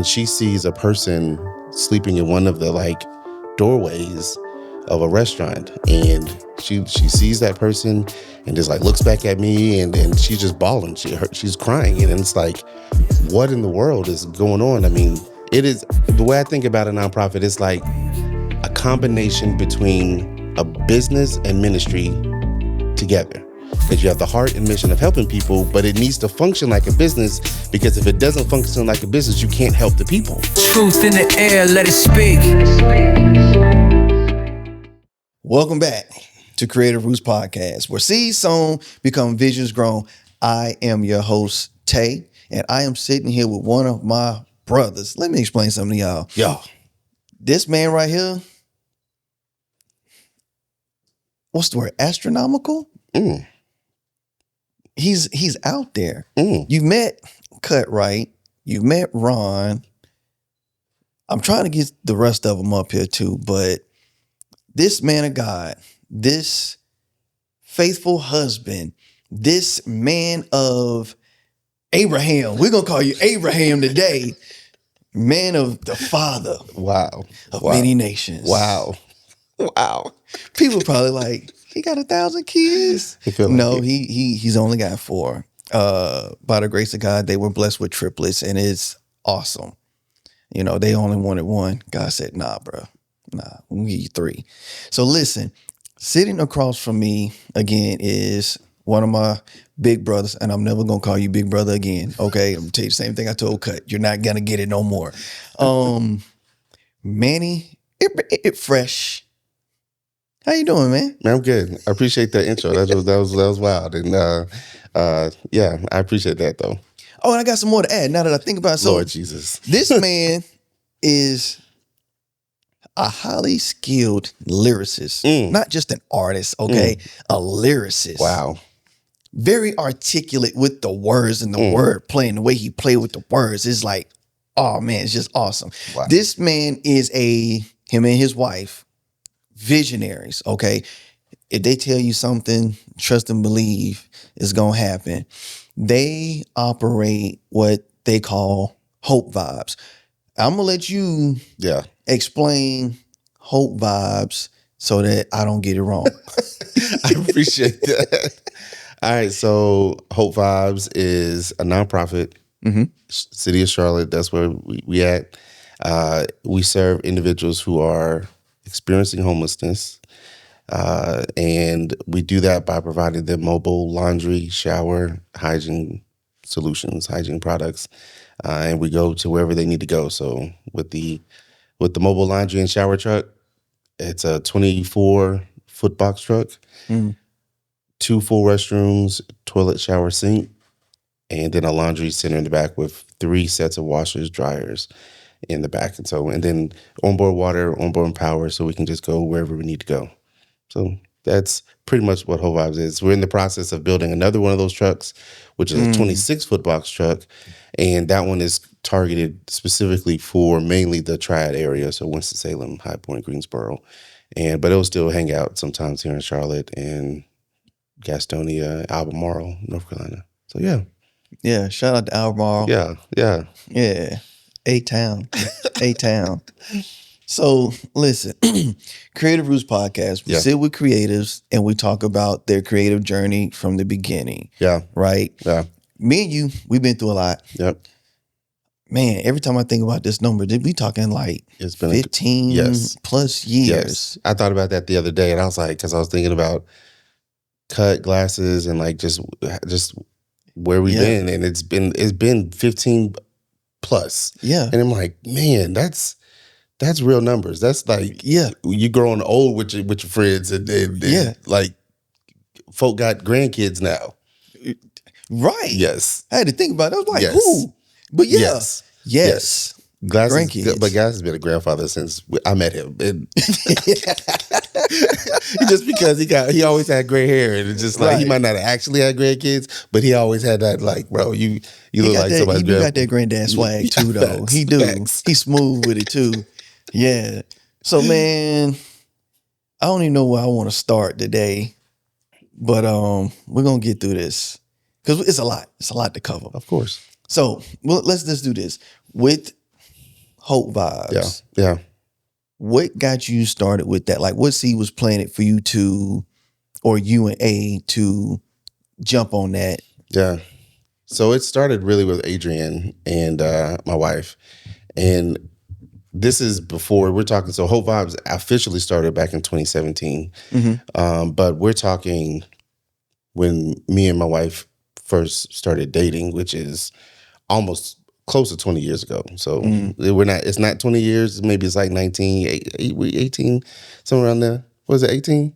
and she sees a person sleeping in one of the like doorways of a restaurant, and she sees that person and just like looks back at me, and she's just bawling. She's crying, and it's like, what in the world is going on? I mean, it is, the way I think about a nonprofit, it's like a combination between a business and ministry together. Because you have the heart and mission of helping people, but it needs to function like a business, because if it doesn't function like a business, you can't help the people. Truth in the air, let it speak. Welcome back to Creative Roots Podcast, where seeds sown become visions grown. I am your host, Tae, and I am sitting here with one of my brothers. Let me explain something to y'all. Yo, This man right here, what's the word? Astronomical? He's out there. You met Cutright. You met Ron. I'm trying to get the rest of them up here too, but this man of God, this faithful husband, this man of Abraham, we're going to call you Abraham today, man of the father of many nations. Wow. People probably like, he got 1,000 kids. No, he's only got 4. By the grace of God, they were blessed with triplets, and it's awesome. You know, they only wanted 1. God said, nah, bro. Nah, we'll give you 3. So listen, sitting across from me again is one of my big brothers, and I'm never gonna call you big brother again. Okay, I'm gonna tell you the same thing I told Cut. You're not gonna get it no more. Manny, Phresh. How you doing, man? Man, I'm good. I appreciate that intro. That was wild, and yeah, I appreciate that though. Oh, and I got some more to add now that I think about it. So, Lord Jesus, this man is a highly skilled lyricist, not just an artist, okay? A lyricist. Wow. Very articulate with the words and the word playing, the way he played with the words is like, oh man, it's just awesome. Wow. This man is him and his wife, visionaries, okay? If they tell you something, trust and believe is gonna happen. They operate what they call hope vibes. I'm gonna let you explain hope vibes so that I don't get it wrong. I appreciate that. All right, so Hope Vibes is a nonprofit, City of Charlotte. That's where we at. We serve individuals who are experiencing homelessness, and we do that by providing them mobile laundry, shower, hygiene solutions, hygiene products, and we go to wherever they need to go. So with the mobile laundry and shower truck, it's a 24-foot box truck, 2 full restrooms, toilet, shower, sink, and then a laundry center in the back with 3 sets of washers, dryers in the back. And then onboard water, onboard power, so we can just go wherever we need to go. So that's pretty much what Hope Vibes is. We're in the process of building another one of those trucks, which is a 26-foot box truck. And that one is targeted specifically for mainly the Triad area. So Winston-Salem, High Point, Greensboro. But it'll still hang out sometimes here in Charlotte and Gastonia, Albemarle, North Carolina. So yeah. Yeah, shout out to Albemarle. Yeah. A-Town. A-Town. So listen, Creative Roots Podcast, we sit with creatives and we talk about their creative journey from the beginning. Yeah. Right? Yeah. Me and you, we've been through a lot. Yep. Man, every time I think about this number, we talking like it's been 15 plus years. Yes. I thought about that the other day, and I was like, because I was thinking about cut glasses and like just where we've been, and it's been 15 plus. Yeah. And I'm like, man, that's real numbers. That's like you growing old with your friends, and like folk got grandkids now. Right. Yes. I had to think about it. I was like, who? But yes. Glasses, grandkids. But Glasses has been a grandfather since I met him. And just because he always had gray hair, and it's just like he might not have actually had grandkids, but he always had that, like, bro, you look like somebody's He got that granddad swag too, though. Facts, he do. facts. He's smooth with it too. Yeah. So man, I don't even know where I want to start today, but we're gonna get through this because it's a lot. It's a lot to cover. Of course. So let's just do this with Hope Yeah. Vibes. Yeah. What got you started with that? Like, what seed was planted for you to, or you and A to jump on that? Yeah. So it started really with Adrian and my wife. And this is before we're talking. So Hope Vibes officially started back in 2017. But we're talking when me and my wife first started dating, which is almost close to 20 years ago. So it's not 20 years. Maybe it's like 19, 18, somewhere around there. Was it 18?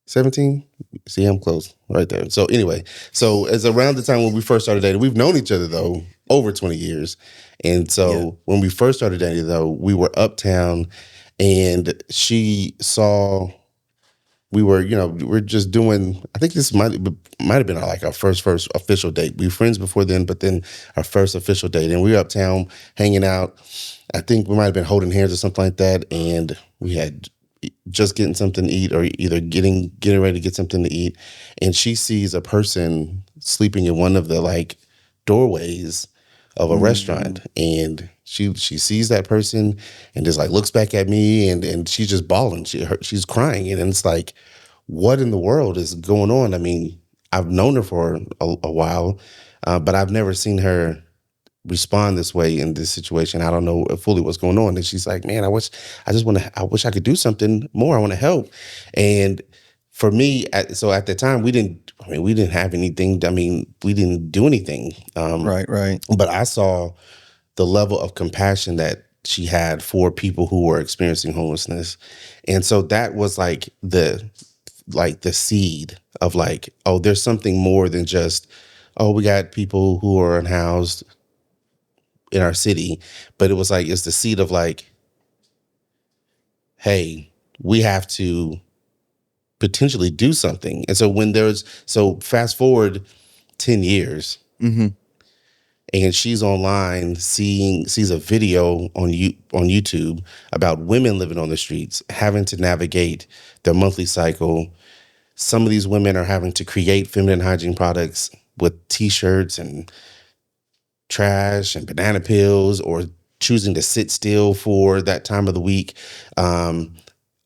17? See, I'm close right there. So anyway, so it's around the time when we first started dating. We've known each other though over 20 years. And so when we first started dating though, we were uptown and she saw we were, we're just doing, I think this might have been like our first official date. We were friends before then, but then our first official date. And we were uptown hanging out. I think we might have been holding hands or something like that. And we had just getting something to eat or either getting ready to get something to eat. And she sees a person sleeping in one of the like doorways of a restaurant. And she sees that person and just like looks back at me and she's just bawling. She's crying. And it's like, what in the world is going on? I mean, I've known her for a while, but I've never seen her respond this way in this situation. I don't know fully what's going on. And she's like, man, I wish I could do something more. I want to help. And for me, so at the time we didn't have anything. I mean, we didn't do anything. Right. But I saw the level of compassion that she had for people who were experiencing homelessness. And so that was like the seed of like, oh, there's something more than just, oh, we got people who are unhoused in our city. But it was like, it's the seed of like, hey, we have to potentially do something. And so fast forward 10 years and she's online sees a video on YouTube about women living on the streets, having to navigate their monthly cycle. Some of these women are having to create feminine hygiene products with t-shirts and trash and banana peels, or choosing to sit still for that time of the week,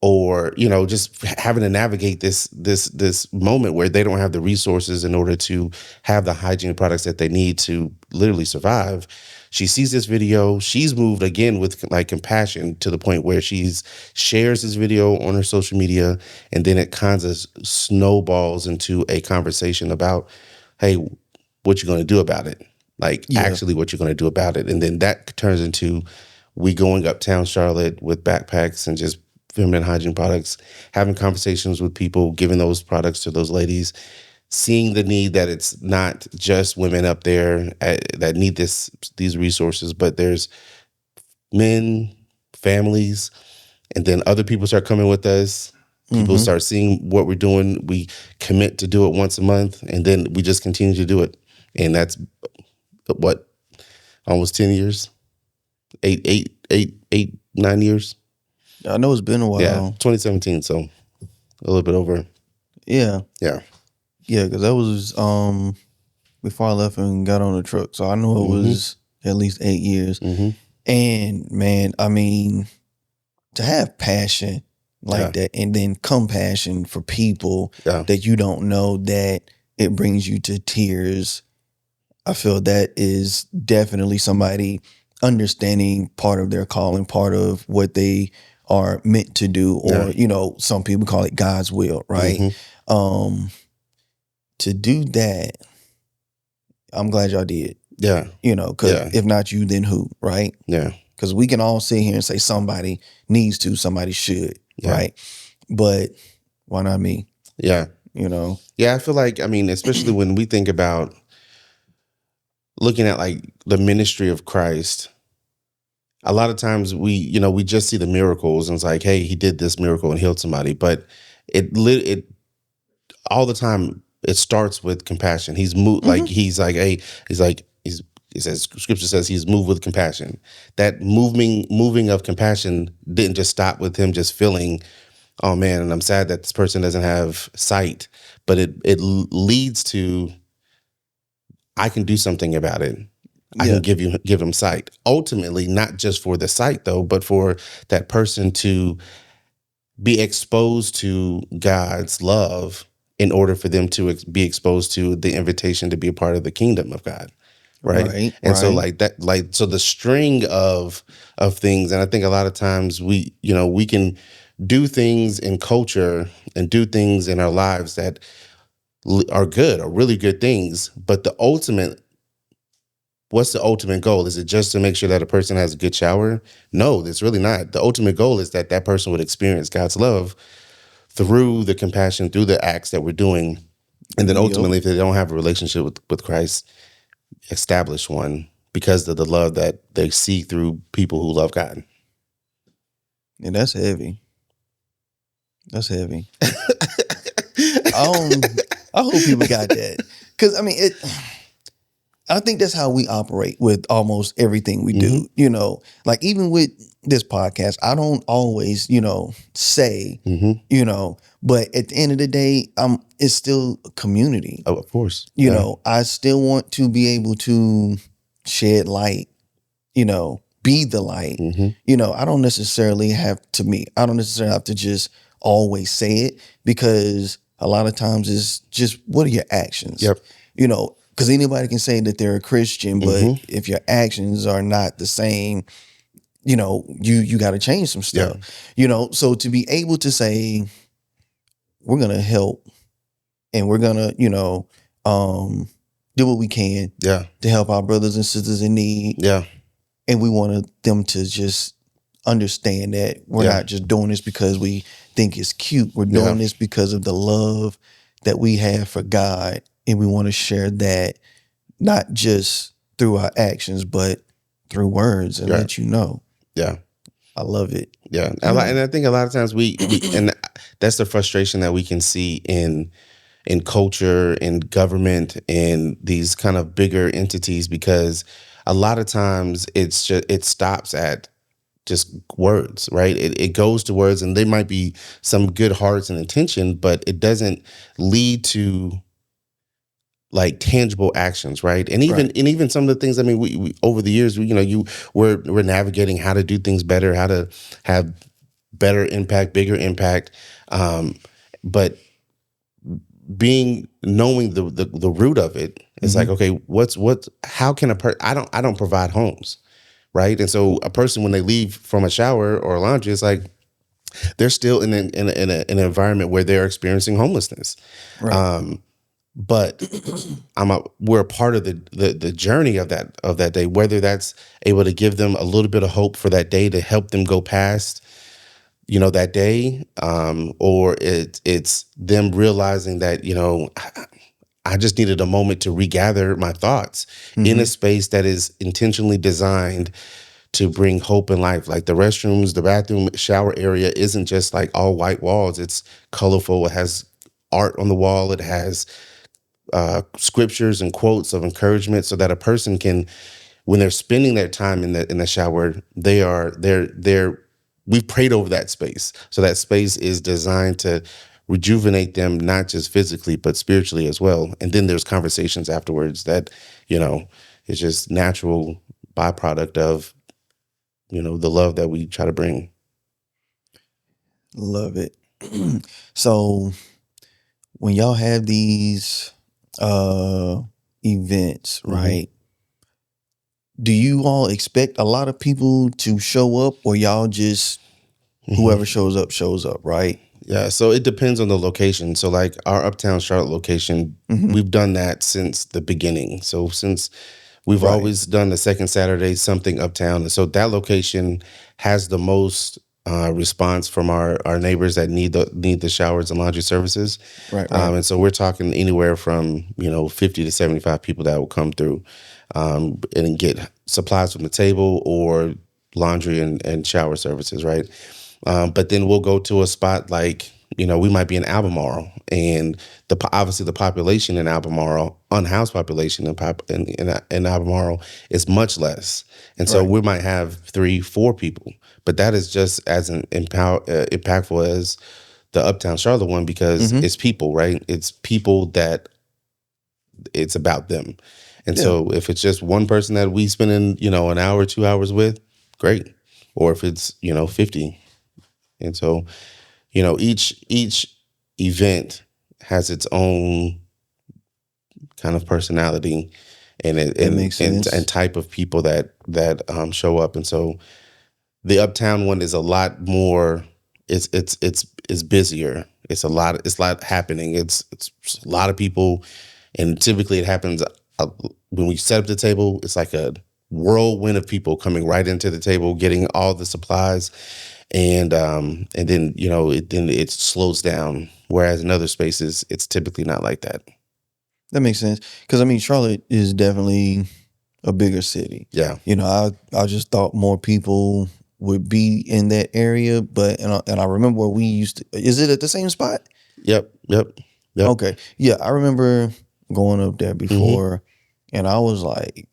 or just having to navigate this moment where they don't have the resources in order to have the hygiene products that they need to literally survive. She sees this video. She's moved again with like compassion to the point where shares this video on her social media, and then it kind of snowballs into a conversation about, hey, what you going to do about it? Like actually what you're going to do about it. And then that turns into we going uptown Charlotte with backpacks and just feminine hygiene products, having conversations with people, giving those products to those ladies, seeing the need that it's not just women up there that need these resources, but there's men, families, and then other people start coming with us. People start seeing what we're doing. We commit to do it once a month, and then we just continue to do it. And that's what, almost 10 years, 9 years. I know it's been a while. Yeah, 2017, so a little bit over. Yeah, Yeah, because that was before I left and got on the truck. So I know it was at least 8 years. And man, I mean, to have passion like that, and then compassion for people that you don't know, that it brings you to tears. I feel that is definitely somebody understanding part of their calling, part of what they are meant to do, or some people call it God's will, right? To do that, I'm glad y'all did. Yeah. Because if not you, then who, right? Yeah. Because we can all sit here and say somebody needs to, somebody should, right? But why not me? Yeah. Yeah, I feel like, I mean, especially when we think about looking at like the ministry of Christ, a lot of times we just see the miracles and it's like, hey, he did this miracle and healed somebody. But it all the time, it starts with compassion. He's moved, like, it says, scripture says he's moved with compassion. That moving of compassion didn't just stop with him just feeling, oh man, and I'm sad that this person doesn't have sight, but it leads to, I can do something about it. I can give them sight. Ultimately, not just for the sight though, but for that person to be exposed to God's love in order for them to be exposed to the invitation to be a part of the kingdom of God. Right. And so like that, like, so the string of things. And I think a lot of times we can do things in culture and do things in our lives that are good, are really good things. But what's the ultimate goal? Is it just to make sure that a person has a good shower? No, it's really not. The ultimate goal is that that person would experience God's love through the compassion, through the acts that we're doing. And then ultimately, if they don't have a relationship with Christ, establish one because of the love that they see through people who love God. And that's heavy. That's heavy. I hope people got that. Because, I mean, I think that's how we operate with almost everything we do. You know, like even with this podcast, I don't always, say, but at the end of the day, it's still a community. Oh, of course. You know, I still want to be able to shed light, be the light. I don't necessarily have to just always say it, because a lot of times it's just, what are your actions? Yep. Because anybody can say that they're a Christian, but if your actions are not the same, you got to change some stuff. So to be able to say, we're gonna help, and we're gonna, do what we can, to help our brothers and sisters in need. And we wanted them to just understand that we're not just doing this because we think it's cute. We're doing this because of the love that we have for God, and we want to share that not just through our actions, but through words, and let you know. I love it. And I think a lot of times we and that's the frustration that we can see in culture, in government, in these kind of bigger entities, because a lot of times it stops at just words, right? It goes to words, and there might be some good hearts and intention, but it doesn't lead to like tangible actions, right? And even some of the things, I mean, we over the years, we're navigating how to do things better, how to have better impact, bigger impact, but knowing the root of it is like, okay, how can I don't provide homes, right? And so a person, when they leave from a shower or a laundry, it's like they're still in an environment where they're experiencing homelessness. But we're a part of the journey of that day, whether that's able to give them a little bit of hope for that day to help them go past, that day, or it's them realizing that, I just needed a moment to regather my thoughts in a space that is intentionally designed to bring hope and life. Like the restrooms, the bathroom, shower area isn't just like all white walls. It's colorful. It has art on the wall. It has scriptures and quotes of encouragement, so that a person can, when they're spending their time in the shower, we've prayed over that space. So that space is designed to rejuvenate them, not just physically, but spiritually as well. And then there's conversations afterwards that, it's just natural byproduct of, the love that we try to bring. Love it. So when y'all have these events, right? Do you all expect a lot of people to show up, or y'all just whoever shows up, right? Yeah, so it depends on the location. So like our Uptown Charlotte location, we've done that since the beginning. So since we've always done the second Saturday something uptown. And so that location has the most response from our neighbors that need the showers and laundry services. Right. And so we're talking anywhere from 50 to 75 people that will come through and get supplies from the table or laundry and shower services, right? But then we'll go to a spot like, we might be in Albemarle, and obviously the population in Albemarle, unhoused population in Albemarle is much less. And so we might have 3-4 people, but that is just as impactful as the Uptown Charlotte one, because it's people, right? It's people that it's about them. And so if it's just one person that we spending, an hour, 2 hours with, great. Or if it's, 50. And so, each event has its own kind of personality and makes sense. and type of people that show up. And so the Uptown one is a lot more. It's busier. It's a lot happening. It's a lot of people, and typically it happens when we set up the table. It's like a whirlwind of people coming right into the table, getting all the supplies, and then it slows down. Whereas in other spaces, it's typically not like that. That makes sense. Because I mean, Charlotte is definitely a bigger city. Yeah. I just thought more people would be in that area, but and I remember where we used to. Is it at the same spot? Yep. Okay. Yeah, I remember going up there before, and I was like,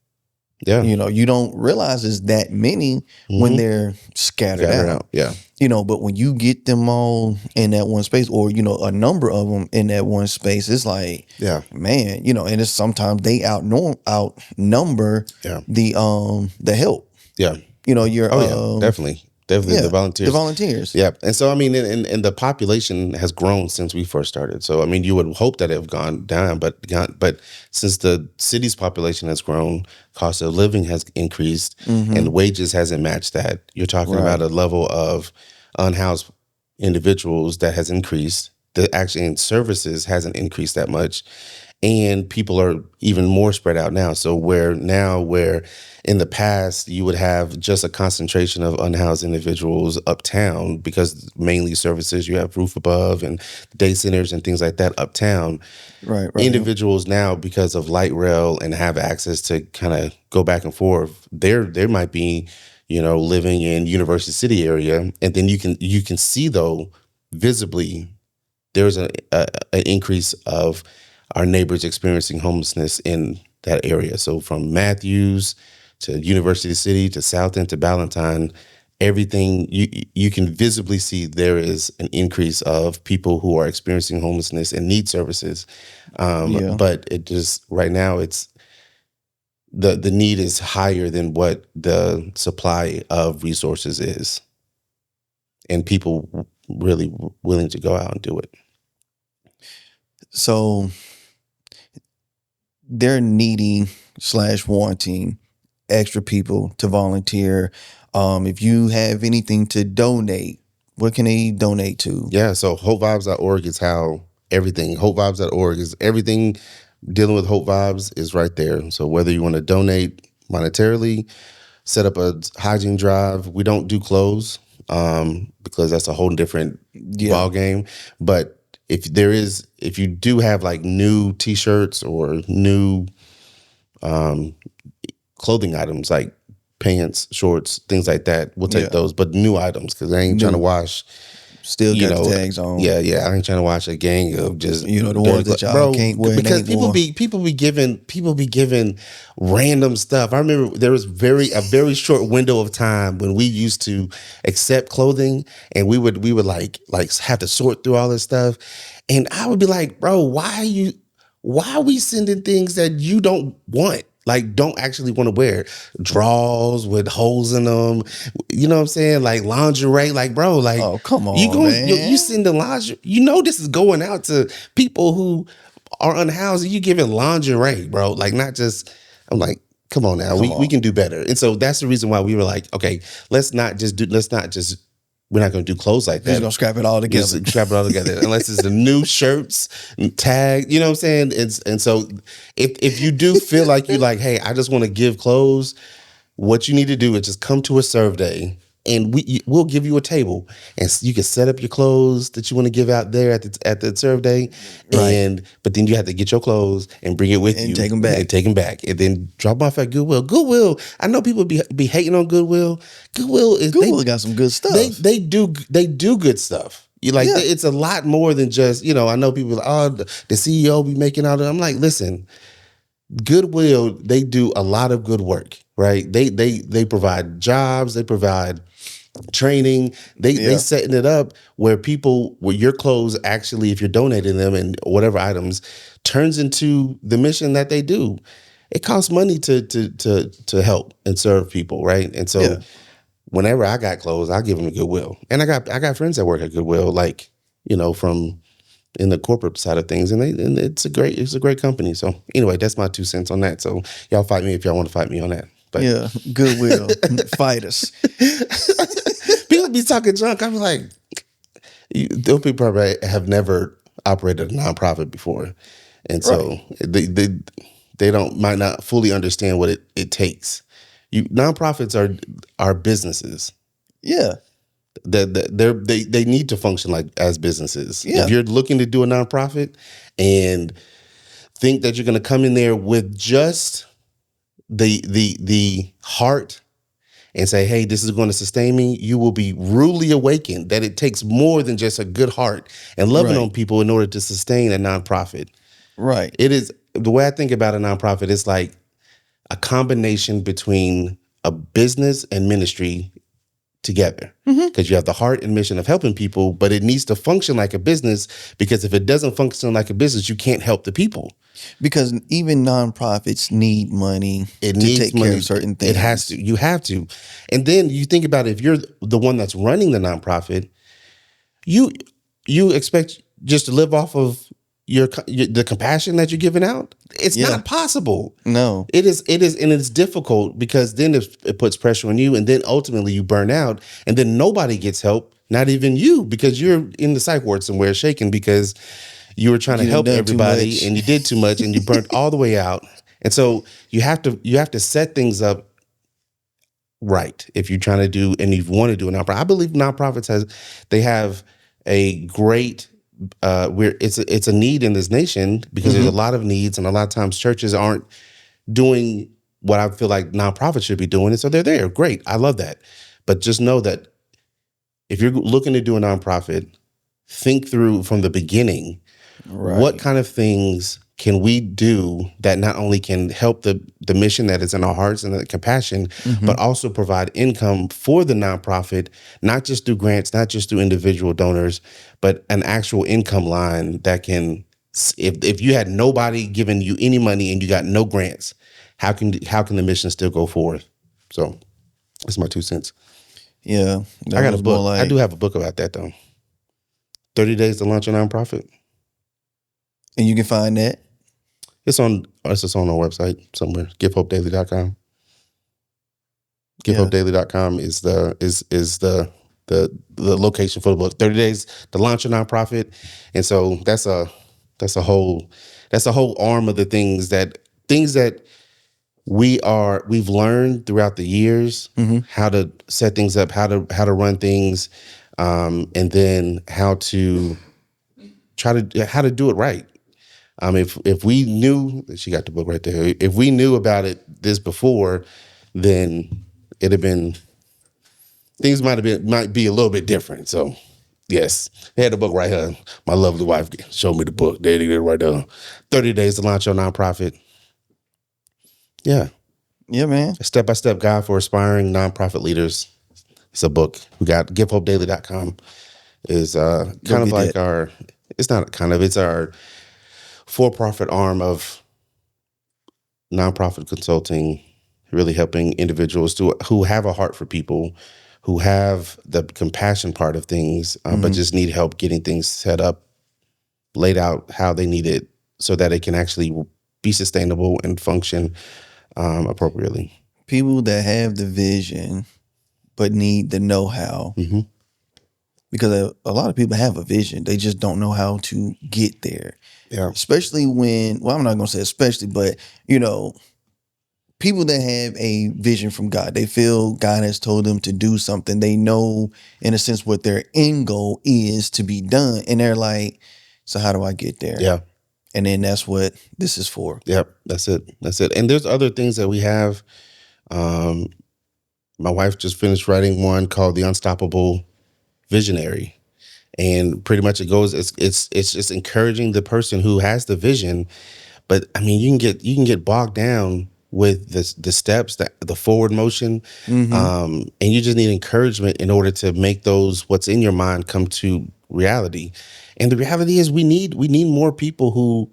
yeah, you don't realize it's that many when they're scattered out. Yeah. But when you get them all in that one space, or a number of them in that one space, it's like, man, and it's sometimes they outnumber the help. Yeah. Definitely the volunteers. The volunteers. Yeah. And so, I mean, and the population has grown since we first started. So, I mean, you would hope that it have gone down, but since the city's population has grown, cost of living has increased, and wages hasn't matched that. You're talking about a level of unhoused individuals that has increased. The actually in services hasn't increased that much. And people are even more spread out now. So where in the past you would have just a concentration of unhoused individuals uptown, because mainly services, you have roof above and day centers and things like that uptown. Right. Individuals now, because of light rail and have access to kind of go back and forth, there might be, living in University City area. And then you can see, though, visibly, there's an increase of our neighbors experiencing homelessness in that area. So from Matthews to University City to South End to Ballantyne, everything you can visibly see there is an increase of people who are experiencing homelessness and need services. But it just right now it's the need is higher than what the supply of resources is, and people really willing to go out and do it. So they're needing / wanting extra people to volunteer. If you have anything to donate, what can they donate to? Yeah, so hopevibes.org is how everything, hopevibes.org is everything dealing with Hope Vibes is right there. So whether you want to donate monetarily, set up a hygiene drive. We don't do clothes because that's a whole different ball game. But if you do have like new T-shirts or new clothing items like pants, shorts, things like that, we'll take those. But new items, because I ain't trying to wash. Still got the tags on. Yeah. I ain't trying to watch a gang of just the ones that y'all can't wear. Because people be giving random stuff. I remember there was a very short window of time when we used to accept clothing, and we would like have to sort through all this stuff, and I would be like, bro, why are we sending things that you don't want? Like, don't actually want to wear drawers with holes in them. You know what I'm saying? Like lingerie. Like, bro, like, oh, come on, man. You send the lingerie. This is going out to people who are unhoused. You giving lingerie, bro. Like, not just, I'm like, come on now. We can do better. And so that's the reason why we were like, okay, we're not going to do clothes like that. We're just going to scrap it all together. Just scrap it all together. Unless it's the new shirts, tag, you know what I'm saying? And so if you do feel like you like, hey, I just want to give clothes, what you need to do is just come to a serve day, and we'll give you a table, and you can set up your clothes that you want to give out there at the serve day, but then you have to get your clothes and bring it with you, and take them back, and then drop them off at Goodwill. Goodwill, I know people be hating on Goodwill. Goodwill got some good stuff. They do good stuff. It's a lot more than just, I know people are like, the CEO be making all that. I'm like, listen, Goodwill, they do a lot of good work, right? They provide jobs, they provide training, they setting it up where your clothes actually, if you're donating them and whatever items, turns into the mission that they do. it costs money to help and serve people, right? And so whenever I got clothes, I give them to Goodwill, and I got friends that work at Goodwill, like from in the corporate side of things, and it's a great company. So anyway, that's my 2 cents on that. So y'all fight me if y'all want to fight me on that. But yeah, Goodwill, fight us. People be talking junk. I'm like, those people probably have never operated a nonprofit before, and so they might not fully understand what it takes. Nonprofits are businesses. Yeah. They need to function like as businesses. Yeah. If you're looking to do a nonprofit and think that you're going to come in there with just the heart and say, hey, this is going to sustain me, you will be rudely awakened that it takes more than just a good heart and loving on people in order to sustain a nonprofit. Right. It is, the way I think about a nonprofit, it's like a combination between a business and ministry together, because you have the heart and mission of helping people, but it needs to function like a business, because if it doesn't function like a business, you can't help the people. Because even nonprofits need money It to needs take money. care of certain things. It has to. You have to. And then you think about it, if you're the one that's running the nonprofit, you expect just to live off of the compassion that you're giving out. It's not possible. No. It is, and it's difficult, because then it puts pressure on you, and then ultimately you burn out, and then nobody gets help, not even you, because you're in the psych ward somewhere shaking because you were trying to help everybody and you did too much and you burnt all the way out. And so you have to set things up right if you're trying to do, and you want to do a nonprofit. I believe nonprofits have a great it's a need in this nation, because there's a lot of needs, and a lot of times churches aren't doing what I feel like nonprofits should be doing, and so they're there. Great, I love that. But just know that if you're looking to do a nonprofit, think through from the beginning, what kind of things can we do that not only can help the mission that is in our hearts and the compassion, but also provide income for the nonprofit, not just through grants, not just through individual donors, but an actual income line that can, if you had nobody giving you any money and you got no grants, how can the mission still go forward? So that's my 2 cents. Yeah. I got a book. I do have a book about that, though. 30 Days to Launch a Nonprofit. And you can find that? It's on our website somewhere, givehopedaily.com. Givehopedaily.com is the location for the book. 30 Days to Launch a Nonprofit. And so that's a whole arm of the things that we've learned throughout the years, how to set things up, how to run things, and then how to do it right. If we knew, she got the book right there. If we knew about this before, then it'd have been, things might be a little bit different. So yes, they had the book right here. My lovely wife showed me the book. There it is right there. 30 Days to Launch Your Nonprofit. Yeah. Yeah, man. A step-by-step guide for aspiring nonprofit leaders. It's a book. We got givehopedaily.com is kind of like it's our for-profit arm of nonprofit consulting, really helping individuals who have a heart for people, who have the compassion part of things, but just need help getting things set up, laid out how they need it, so that it can actually be sustainable and function appropriately. People that have the vision but need the know-how. Because a lot of people have a vision. They just don't know how to get there. Yeah. Especially when, well, I'm not going to say especially, but, people that have a vision from God, they feel God has told them to do something. They know, in a sense, what their end goal is to be done. And they're like, so how do I get there? Yeah. And then that's what this is for. Yep. That's it. And there's other things that we have. My wife just finished writing one called The Unstoppable Visionary. And pretty much it goes, it's just encouraging the person who has the vision. But I mean, you can get bogged down with the steps, the forward motion. And you just need encouragement in order to make what's in your mind come to reality. And the reality is we need more people who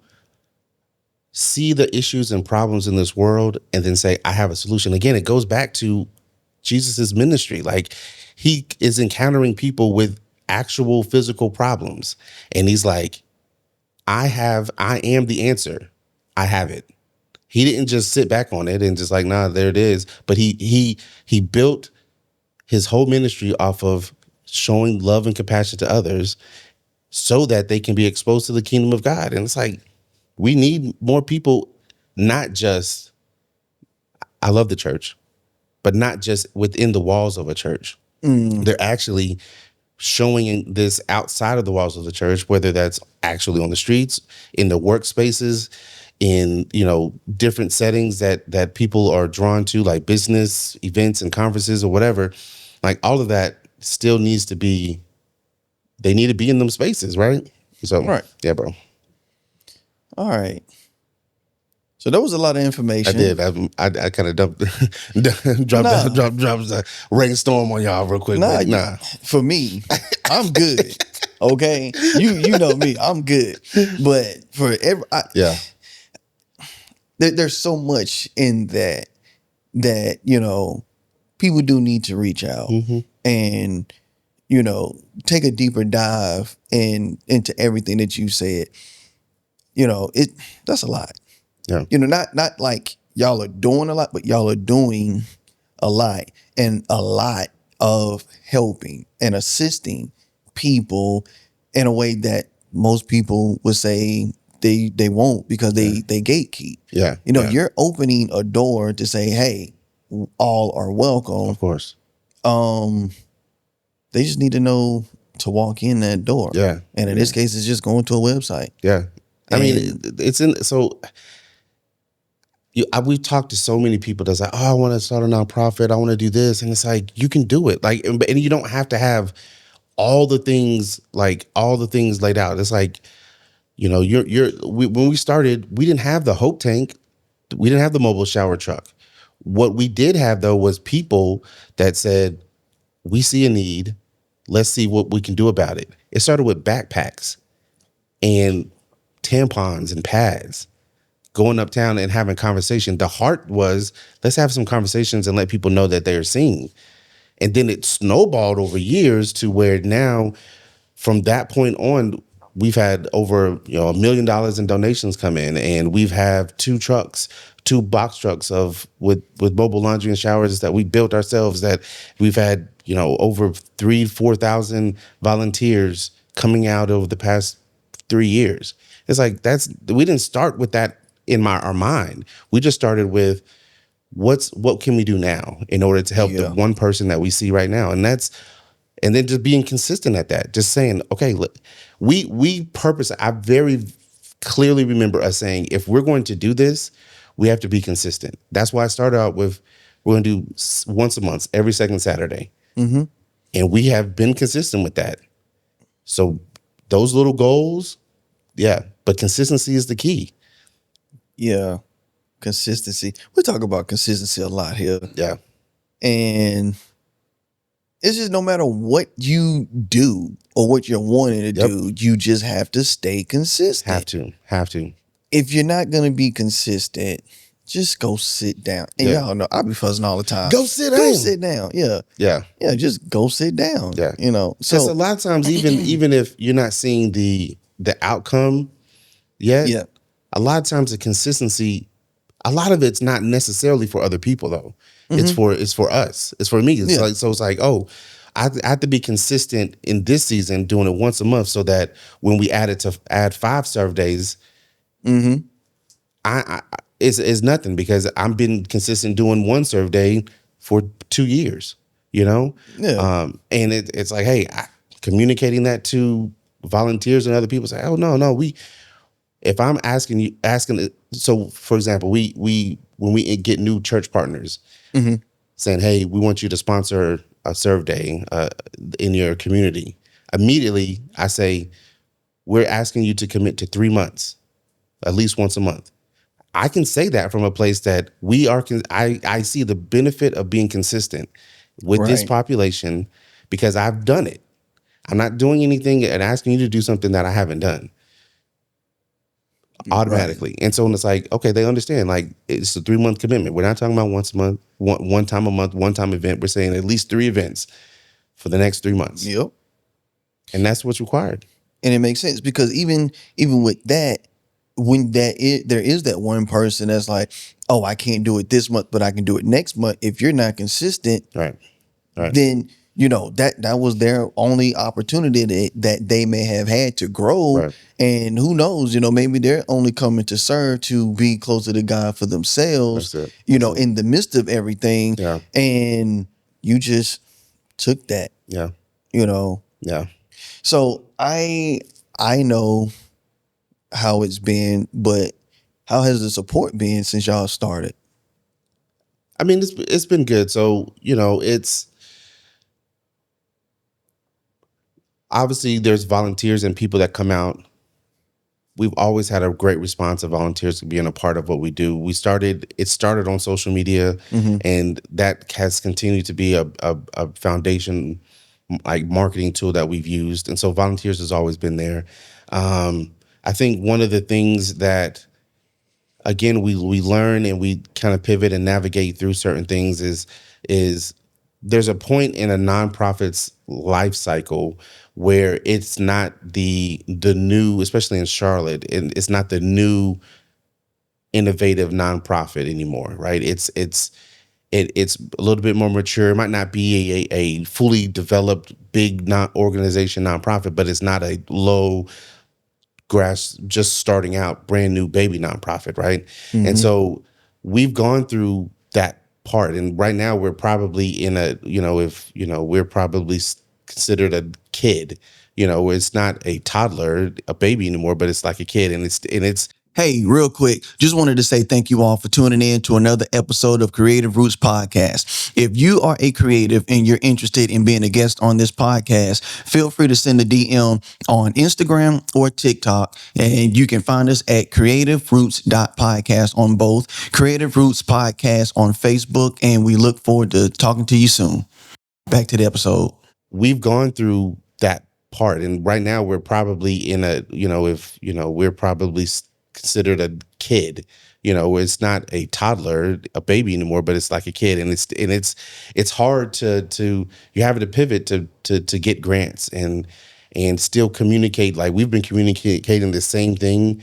see the issues and problems in this world and then say, I have a solution. Again, it goes back to Jesus's ministry. Like, he is encountering people with actual physical problems. And he's like, I am the answer. I have it. He didn't just sit back on it and just like, nah, there it is. But he built his whole ministry off of showing love and compassion to others so that they can be exposed to the kingdom of God. And it's like, we need more people, not just, I love the church, but not just within the walls of a church. They're actually showing this outside of the walls of the church, whether that's actually on the streets, in the workspaces, in, different settings that people are drawn to, like business events and conferences or whatever. Like, all of that still needs to be, they need to be in them spaces, right? So, Right. Yeah, bro. All right. So that was a lot of information. I did. I kind of dropped a rainstorm on y'all real quick. Nah. For me, I'm good. Okay, you know me, I'm good. But for there's so much in that people do need to reach out and take a deeper dive into everything that you said. That's a lot. Yeah. Not like y'all are doing a lot, but y'all are doing a lot, and a lot of helping and assisting people in a way that most people would say they won't, because they gatekeep. Yeah. You're opening a door to say, hey, all are welcome. Of course. They just need to know to walk in that door. Yeah. And in this case, it's just going to a website. Yeah. I mean, it's in, so we've talked to so many people that's like, oh, I want to start a nonprofit. I want to do this. And it's like, you can do it. Like, and you don't have to have all the things laid out. It's like, when we started, we didn't have the Hope Tank. We didn't have the mobile shower truck. What we did have, though, was people that said, we see a need. Let's see what we can do about it. It started with backpacks and tampons and pads, going uptown and having conversation. The heart was, let's have some conversations and let people know that they are seen. And then it snowballed over years to where now, from that point on, we've had over $1 million in donations come in, and we've had two box trucks with mobile laundry and showers that we built ourselves, that we've had over 4,000 volunteers coming out over the past 3 years. It's like, we didn't start with that in our mind. We just started with what can we do now in order to help the one person that we see right now, and then just being consistent at that. Just saying, okay, look, we purpose. I very clearly remember us saying, if we're going to do this, we have to be consistent. That's why I started out with, we're going to do once a month, every second Saturday, and we have been consistent with that. So those little goals, but consistency is the key. Yeah. Consistency. We talk about consistency a lot here. Yeah. And it's just, no matter what you do or what you're wanting to do, you just have to stay consistent. Have to. If you're not going to be consistent, just go sit down. And y'all know, I be fussing all the time. Go sit down. Yeah. Yeah, just go sit down. Yeah. So a lot of times, even if you're not seeing the outcome yet, a lot of times the consistency, a lot of it's not necessarily for other people though. It's for us. It's for me. It's like, oh, I have to be consistent in this season, doing it once a month, so that when we add 5 serve days, it's nothing, because I've been consistent doing 1 serve day for 2 years. And it's like, hey, communicating that to volunteers and other people, say, oh no, if I'm asking, so for example, we when we get new church partners, saying, hey, we want you to sponsor a serve day in your community, immediately I say, we're asking you to commit to 3 months, at least once a month. I can say that from a place that I see the benefit of being consistent with this population, because I've done it. I'm not doing anything and asking you to do something that I haven't done. automatically. Right. And so it's like, okay, they understand. Like, it's a 3-month commitment. We're not talking about once a month, one time a month, one time event. We're saying at least 3 events for the next 3 months. Yep. And that's what's required. And it makes sense because even with that, when there is that one person that's like, oh, I can't do it this month, but I can do it next month. If you're not consistent, right. then that was their only opportunity that they may have had to grow. Right. And who knows, maybe they're only coming to serve to be closer to God for themselves, in the midst of everything. Yeah. And you just took that. Yeah. Yeah. So I know how it's been, but how has the support been since y'all started? I mean, it's been good. So, it's obviously there's volunteers and people that come out. We've always had a great response of volunteers being a part of what we do. It started on social media, and that has continued to be a foundation, like, marketing tool that we've used. And so volunteers has always been there. I think one of the things that, again, we learn and we kind of pivot and navigate through certain things is there's a point in a nonprofit's life cycle where it's not the new, especially in Charlotte, and it's not the new innovative nonprofit anymore, right? It's a little bit more mature. It might not be a fully developed big organization nonprofit, but it's not a low grass, just starting out, brand new baby nonprofit, right? And so we've gone through that part, and right now we're probably in we're probably considered a kid. It's not a toddler, a baby anymore, but it's like a kid, and it's. Hey, real quick, just wanted to say thank you all for tuning in to another episode of Creative Roots Podcast. If you are a creative and you're interested in being a guest on this podcast, feel free to send a DM on Instagram or TikTok, and you can find us at creativeroots.podcast on both, Creative Roots Podcast on Facebook, and we look forward to talking to you soon. Back to the episode. We've gone through that part, and right now we're probably in we're probably considered a kid. It's not a toddler, a baby anymore, but it's like a kid, and it's hard to you have to pivot to get grants and still communicate. Like, we've been communicating the same thing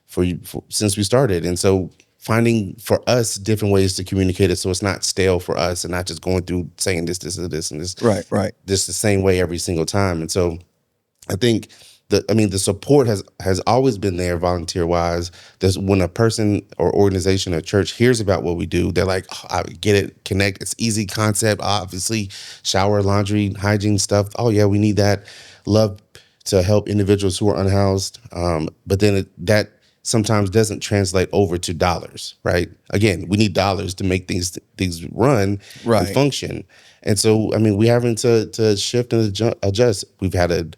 for since we started, and so finding for us different ways to communicate it so it's not stale for us and not just going through saying this and this and this, right, just the same way every single time. And so I think the support has always been there, volunteer wise. There's when a person or organization or church hears about what we do, they're like, oh, I get it, connect. It's easy concept, obviously, shower, laundry, hygiene stuff. Oh yeah, we need that. Love to help individuals who are unhoused. But then that sometimes doesn't translate over to dollars, right? Again, we need dollars to make things run and function. And so, we're having to shift and adjust. We've had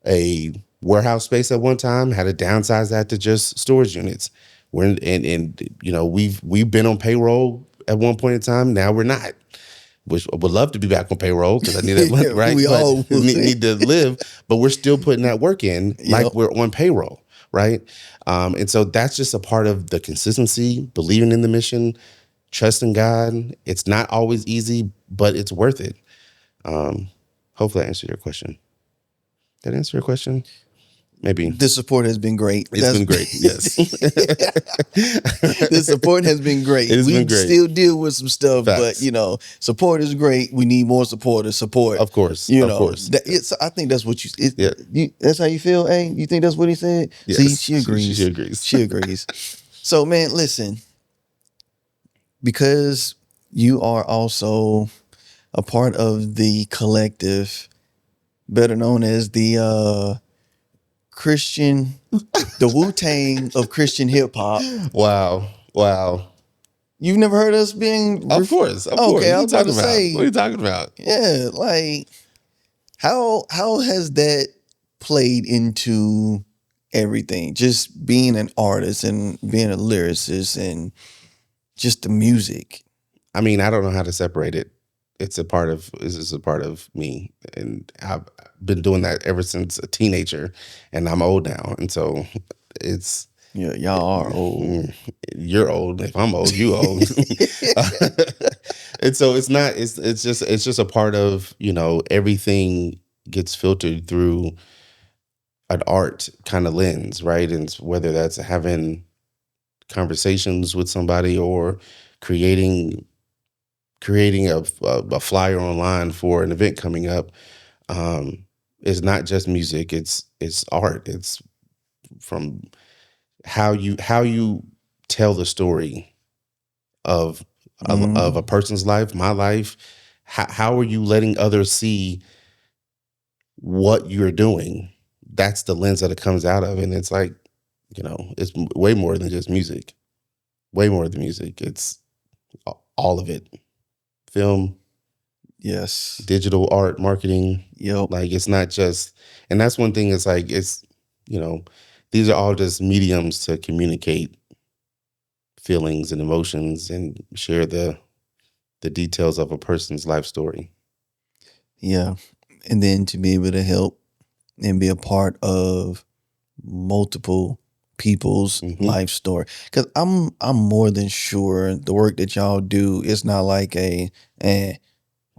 a warehouse space at one time, had to downsize that to just storage units. We've been on payroll at one point in time. Now we're not. Which I would love to be back on payroll because I need that money, right? We all need to live, but we're still putting that work in like we're on payroll, right? And so that's just a part of the consistency, believing in the mission, trusting God. It's not always easy, but it's worth it. Hopefully I answered your question. Did I answer your question? Maybe. The support has been great. It's been great, yes. The support has been great. We still deal with some stuff, Facts. But, support is great. We need more supporters. Support. Of course, of course. I think that's what that's how you feel, eh? You think that's what he said? Yes. See, she agrees. She agrees. She agrees. So, man, listen, because you are also a part of the collective, better known as the Christian, the Wu-Tang of Christian hip hop. Wow. You've never heard us being? Of course. Okay, I was about to say. What are you talking about? Yeah, like how has that played into everything? Just being an artist and being a lyricist and just the music. I don't know how to separate it. It's a part of me, and I've been doing that ever since a teenager, and I'm old now, and so it's Yeah, y'all are old. You're old. If I'm old, you old. And so it's not. It's just a part of, everything gets filtered through an art kind of lens, right? And whether that's having conversations with somebody or creating a flyer online for an event coming up, is not just music. It's art. It's from how you tell the story of of a person's life, my life. How are you letting others see what you're doing? That's the lens that it comes out of, and it's like, it's way more than just music. Way more than music. It's all of it. Film, Yes. digital art, marketing. Yep. Like, it's not just, and that's one thing. It's like, you know, these are all just mediums to communicate feelings and emotions and share the details of a person's life story. Yeah. And then to be able to help and be a part of multiple people's life story. Cause I'm more than sure the work that y'all do is not like a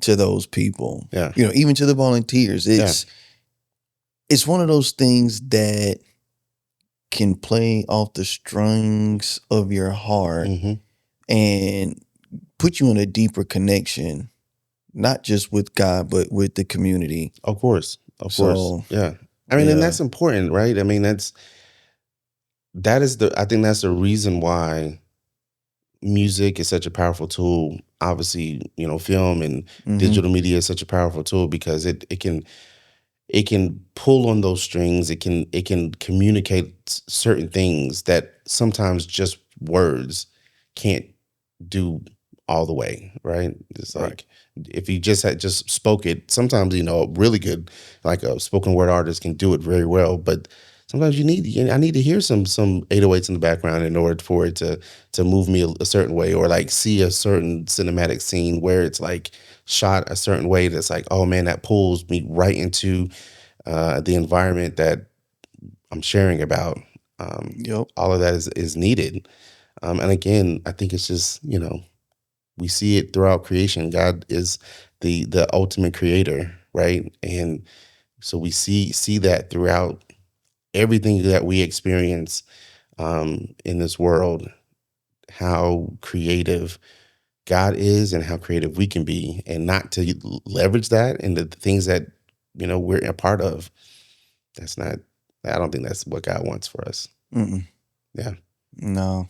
to those people. Yeah. Even to the volunteers. It's one of those things that can play off the strings of your heart and put you in a deeper connection, not just with God, but with the community. Of course. So, Yeah. I mean, and that's important, right? I mean, I think that's the reason why music is such a powerful tool. Obviously, film and digital media is such a powerful tool because it can pull on those strings. It can communicate certain things that sometimes just words can't do all the way, right? It's like, if you just had just spoke it, sometimes, really good, like a spoken word artist can do it very well, but sometimes I need to hear some 808s in the background in order for it to move me a certain way, or like see a certain cinematic scene where it's like shot a certain way that's like, oh man, that pulls me right into the environment that I'm sharing about. All of that is needed. And again, I think it's just, we see it throughout creation. God is the ultimate creator, right? And so we see that throughout everything that we experience in this world, how creative God is and how creative we can be, and not to leverage that into the things that, we're a part of. I don't think that's what God wants for us. Yeah. No.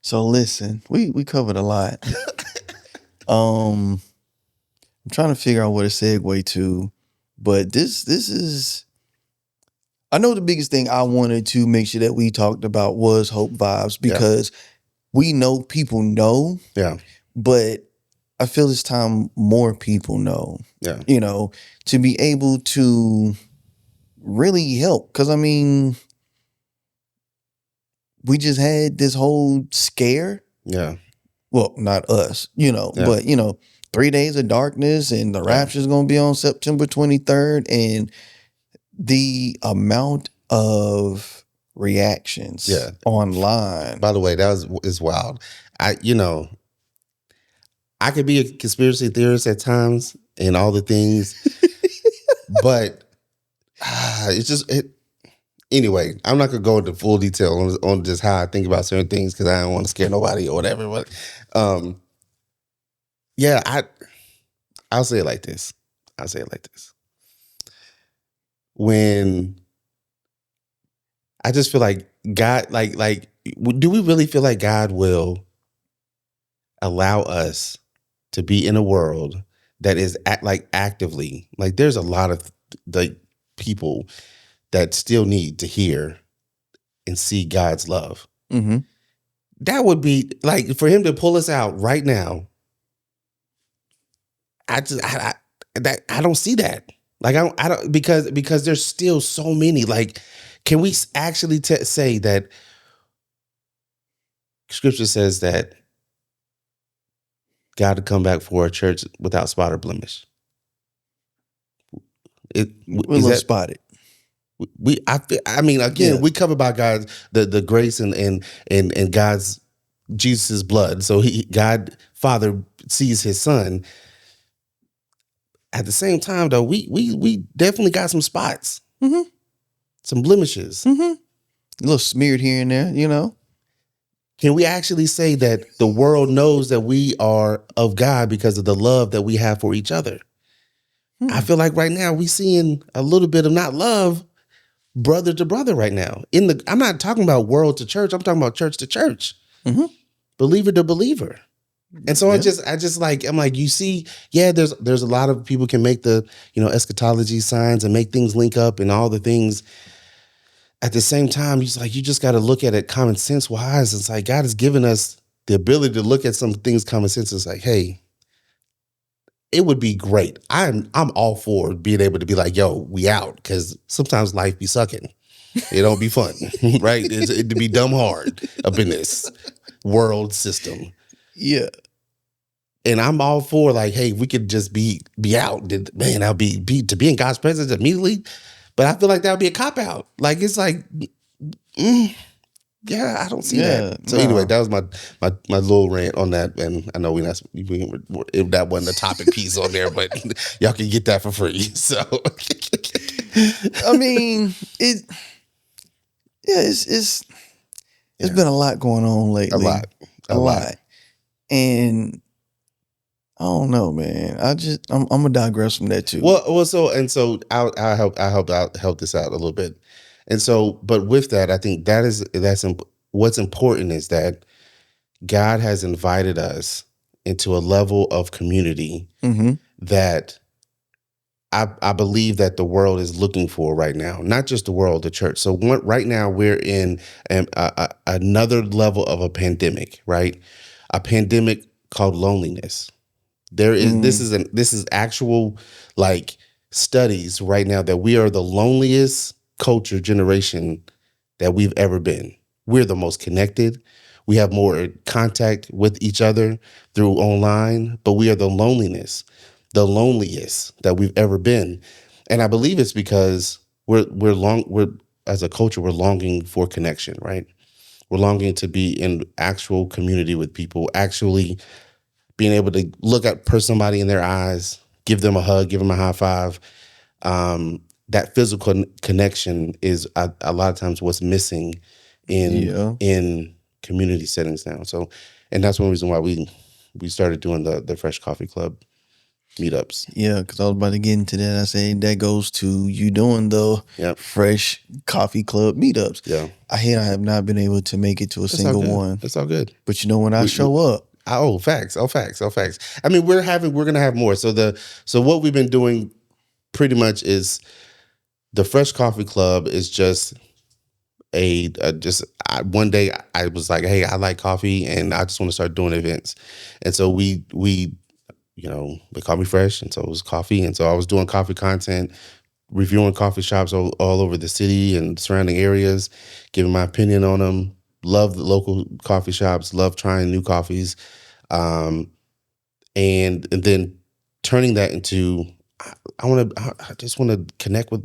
So listen, we covered a lot. I'm trying to figure out what to segue to, but this is, I know the biggest thing I wanted to make sure that we talked about was Hope Vibes, because we know people know, but I feel it's time more people know, to be able to really help. Cause I mean, we just had this whole scare. Yeah. Well, not us, but 3 days of darkness, and the rapture is going to be on September 23rd. And the amount of reactions online. By the way, is wild. I could be a conspiracy theorist at times and all the things, but it's just anyway, I'm not gonna go into full detail on just how I think about certain things because I don't want to scare nobody or whatever. But I'll say it like this. When I just feel like God, do we really feel like God will allow us to be in a world that is actively, like, there's a lot of people that still need to hear and see God's love. That would be like, for him to pull us out right now. I don't see that. Like, I don't because there's still so many. Like, can we actually say that Scripture says that God would come back for a church without spot or blemish? We're a little spotted. I mean, again, we covered by God's the grace and God's Jesus' blood. So God Father sees His Son. At the same time, though, we definitely got some spots, some blemishes, a little smeared here and there. You know, can we actually say that the world knows that we are of God because of the love that we have for each other? I feel like right now we seeing a little bit of not love, brother to brother right now. I'm not talking about world to church. I'm talking about church to church, believer to believer. And so I just like, I'm like, you see, there's a lot of people can make the, eschatology signs and make things link up and all the things. At the same time, you just got to look at it common sense wise. It's like God has given us the ability to look at some things common sense. It's like, hey, it would be great. I'm all for being able to be like, yo, we out, because sometimes life be sucking. It don't be fun, right? It'd be dumb hard up in this world system. Yeah. And I'm all for like, hey, we could just be out. Man, I'll be to be in God's presence immediately. But I feel like that would be a cop out. Like, it's like, I don't see that. So anyway, that was my little rant on that. And I know that wasn't a topic piece on there, but y'all can get that for free. So, I mean, it's been a lot going on lately. A lot. And I don't know, man. I'm gonna digress from that too. Well, so I'll help this out a little bit. And so, but with that, I think what's important is that God has invited us into a level of community that I believe that the world is looking for right now. Not just the world, the church. So right now we're in another level of a pandemic, right? A pandemic called loneliness. There is this is actual like studies right now that we are the loneliest culture generation that we've ever been. We're the most connected. We have more contact with each other through online, but we are the loneliest that we've ever been. And I believe it's because we're as a culture, we're longing for connection, right? We're longing to be in actual community with people, actually being able to look at somebody in their eyes, give them a hug, give them a high five. That physical connection is a lot of times what's missing in community settings now. So, and that's one reason why we started doing the Phresh Coffee Club meetups. Yeah, because I was about to get into that. I say that goes to you doing the Phresh Coffee Club meetups. Yeah, I have not been able to make it to a single one. That's all good. But when I show up. Oh, facts. I mean, we're gonna have more. So what we've been doing pretty much is the Phresh Coffee Club is just one day I was like, hey, I like coffee and I just want to start doing events. And so we they call me Phresh, and so it was coffee. And so I was doing coffee content, reviewing coffee shops all over the city and surrounding areas, giving my opinion on them. Love the local coffee shops, love trying new coffees. And then turning that into, I just want to connect with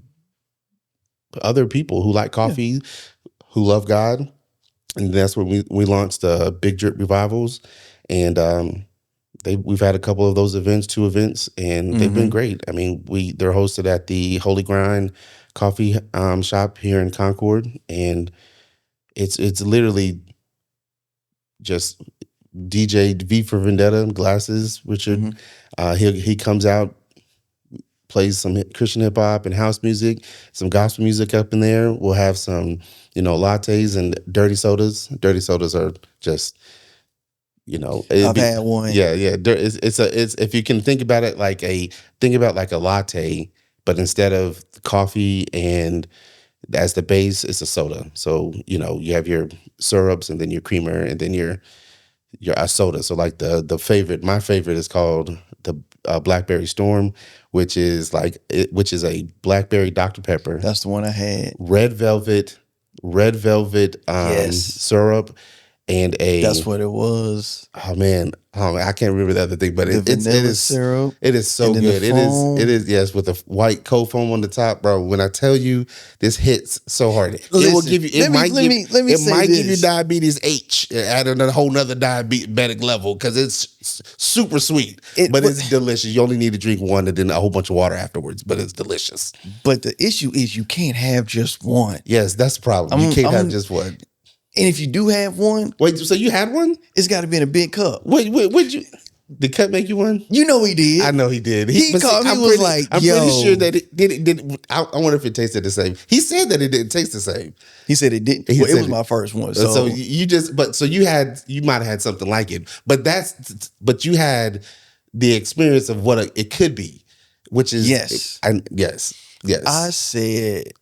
other people who like coffee, who love God. And that's when we launched the Big Drip Revivals. And we've had a couple of those events, 2 events, and they've been great. I mean, they're hosted at the Holy Grind Coffee shop here in Concord, and it's literally just DJ V for Vendetta, Glasses, Richard. He comes out, plays some Christian hip hop and house music, some gospel music up in there. We'll have some, lattes and dirty sodas. Dirty sodas are just, I've had one. Yeah. It's if you can think about it like a latte, but instead of coffee and as the base, it's a soda. So, you have your syrups and then your creamer and then your soda. So like my favorite is called the Blackberry Storm, which is a blackberry Dr. Pepper. That's the one I had. Red velvet Yes. syrup and a That's what it was. oh man, I can't remember the other thing, but The it vanilla is syrup. it is so and then good. the It is foam. yes, with the white cold foam on the top, bro. When I tell you this hits so hard, it will Listen, give you let me it say might give you this. diabetes H at a whole nother diabetic level because it's super sweet, but it's delicious. You only need to drink one and then a whole bunch of water afterwards, but it's delicious. But the issue is you can't have just one. Yes, that's the problem. You can't have just one. And if you do have one, wait, so you had one? It's got to be in a big cup. Wait, did Cut make you one? You know he did. I know he did. He called me. I'm pretty sure that it did. I wonder if it tasted the same. He said that it didn't taste the same. He said it didn't. Well, it was my first one. So you might have had something like it, but you had the experience of what it could be, which is yes. I said,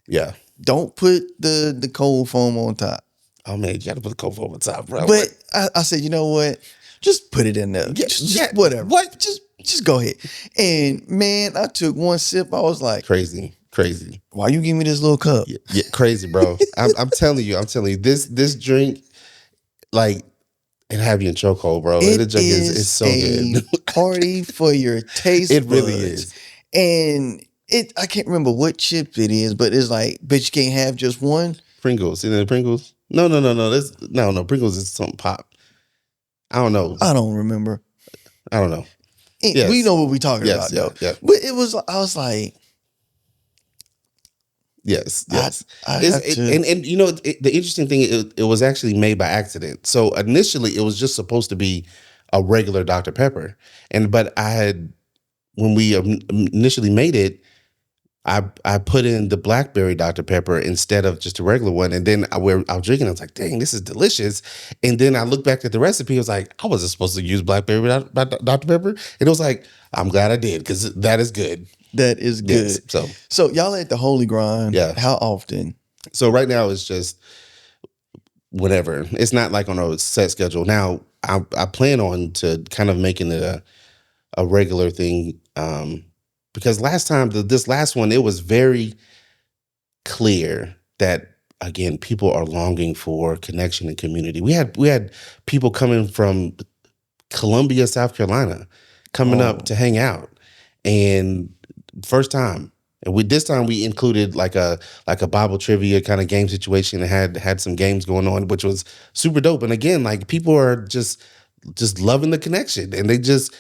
yeah. Don't put the cold foam on top. Oh man, you got to put the cold foam on top, bro. But I said, you know what? Just put it in there. Just whatever. What? Just go ahead. And man, I took one sip. I was like, crazy. Why you give me this little cup? Yeah, crazy, bro. I'm telling you, this drink, like, it have you in chokehold, bro. It is so good. Party for your taste It buds. really is. And I can't remember what chip it is, but it's like, bitch, you can't have just one. Pringles. You know the Pringles? No. Pringles is something pop. I don't know. I don't remember. I don't know. Yes. We know what we're talking about, though. Yeah. But I was like, yes. And you know, the interesting thing, it was actually made by accident. So initially, it was just supposed to be a regular Dr. Pepper, but when we initially made it, I put in the blackberry Dr. Pepper instead of just a regular one. And then I was drinking, I was like, dang, this is delicious. And then I looked back at the recipe, I was like, I wasn't supposed to use blackberry Dr. Pepper. And it was like, I'm glad I did, because that is good. That is good. Yes, so y'all at the Holy Grind, how often? So right now it's just whenever. It's not like on a set schedule. Now, I plan on to kind of making it a regular thing, because this last one, it was very clear that, again, people are longing for connection and community. We had people coming from Columbia, South Carolina, coming up to hang out, and first time. And this time we included like a Bible trivia kind of game situation, and had some games going on, which was super dope. And again, like, people are just loving the connection, and they just,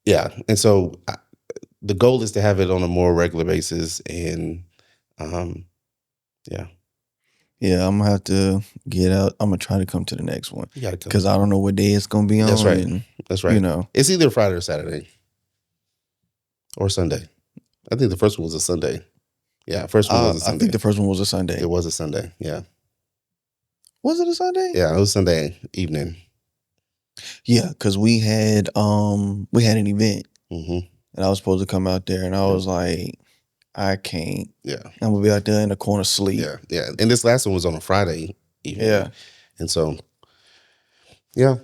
yeah. And so the goal is to have it on a more regular basis, and yeah. Yeah, I'm gonna have to get out. I'm gonna try to come to the next one You gotta come. because I don't know what day it's gonna be on. That's right. That's right. You know, it's either Friday or Saturday or Sunday. I think the first one was a Sunday. Yeah, first one was a Sunday. I think the first one was a Sunday. It was a Sunday. Yeah. Was it a Sunday? Yeah, it was Sunday evening. Yeah, because we had an event, mm-hmm. and I was supposed to come out there, and I was like, I can't. Yeah, I'm gonna be out there in the corner sleep. Yeah. And this last one was on a Friday evening. Yeah, and so, yeah,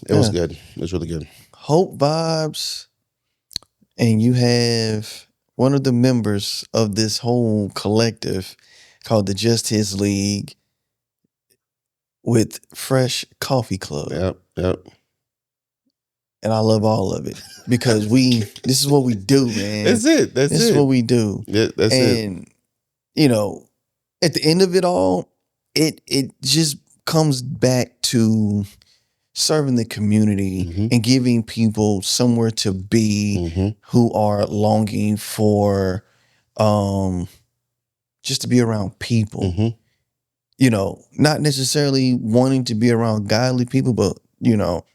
it was good. It was really good. Hope Vibes, and you have one of the members of this whole collective called the Just His League with Phresh Coffee Club. Yep. And I love all of it because this is what we do, man. That's it. This is what we do. Yeah, that's it. And, you know, at the end of it all, it just comes back to serving the community and giving people somewhere to be who are longing for just to be around people. You know, not necessarily wanting to be around godly people, but, you know,